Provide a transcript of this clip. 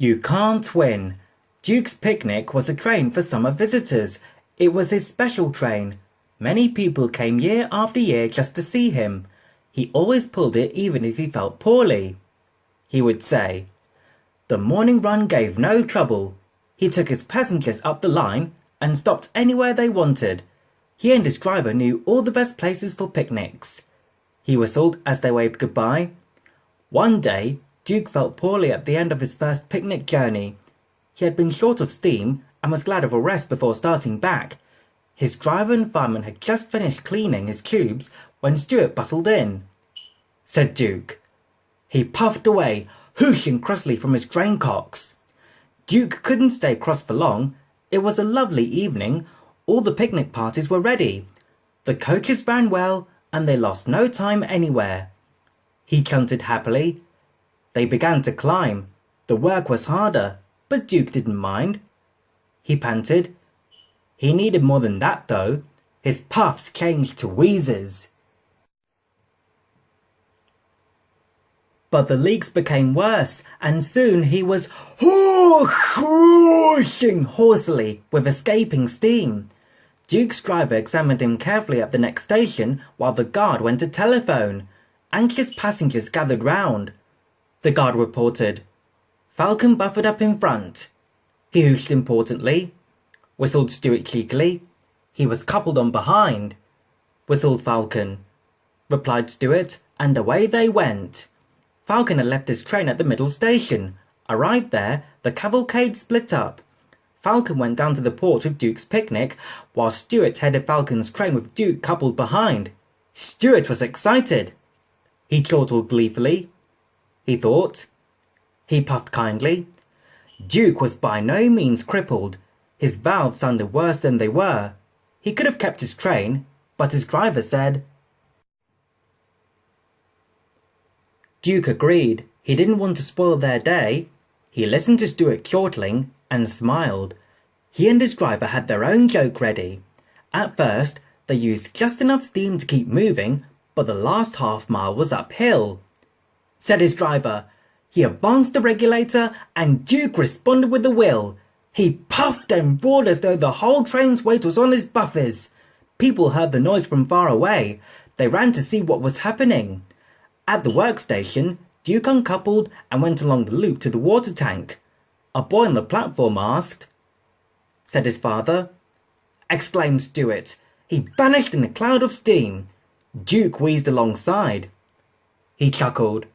You Can't Win. Duke's picnic was a train for summer visitors. It was his special train. Many people came year after year just to see him. He always pulled it even if he felt poorly. He would say, "The morning run gave no trouble. He took his passengers up the line and stopped anywhere they wanted. He and his driver knew all the best places for picnics." He whistled as they waved goodbye. One day, Duke felt poorly at the end of his first picnic journey. He had been short of steam and was glad of a rest before starting back. His driver and fireman had just finished cleaning his tubes when Stuart bustled in. Said Duke. He puffed away, whooshing crossly from his grain cocks. Duke couldn't stay cross for long. It was a lovely evening. All the picnic parties were ready. The coaches ran well, and they lost no time anywhere. He chanted happily. They began to climb. The work was harder, but Duke didn't mind. He panted. He needed more than that, though. His puffs changed to wheezes. But the leaks became worse, and soon he was whooshing hoarsely with escaping steam. Duke's driver examined him carefully at the next station while the guard went to telephone. Anxious passengers gathered round. The guard reported, "Falcon buffered up in front." He whooshed importantly. Whistled Stuart cheekily. "He was coupled on behind." Whistled Falcon. Replied Stuart, and away they went. Falcon had left his train at the middle station. Arrived there, the cavalcade split up. Falcon went down to the port with Duke's picnic, while Stuart headed Falcon's train with Duke coupled behind. Stuart was excited. He chortled gleefully. He thought. He puffed kindly. Duke was by no means crippled. His valves sounded worse than they were. He could have kept his train, but his driver said. Duke agreed. He didn't want to spoil their day. He listened to Stuart chortling and smiled. He and his driver had their own joke ready. At first, they used just enough steam to keep moving, but the last half mile was uphill. Said his driver. He advanced the regulator, and Duke responded with a will. He puffed and roared as though the whole train's weight was on his buffers. People heard the noise from far away. They ran to see what was happening. At the workstation, Duke uncoupled and went along the loop to the water tank. A boy on the platform asked. Said his father. Exclaimed Stuart. He vanished in a cloud of steam. Duke wheezed alongside. He chuckled.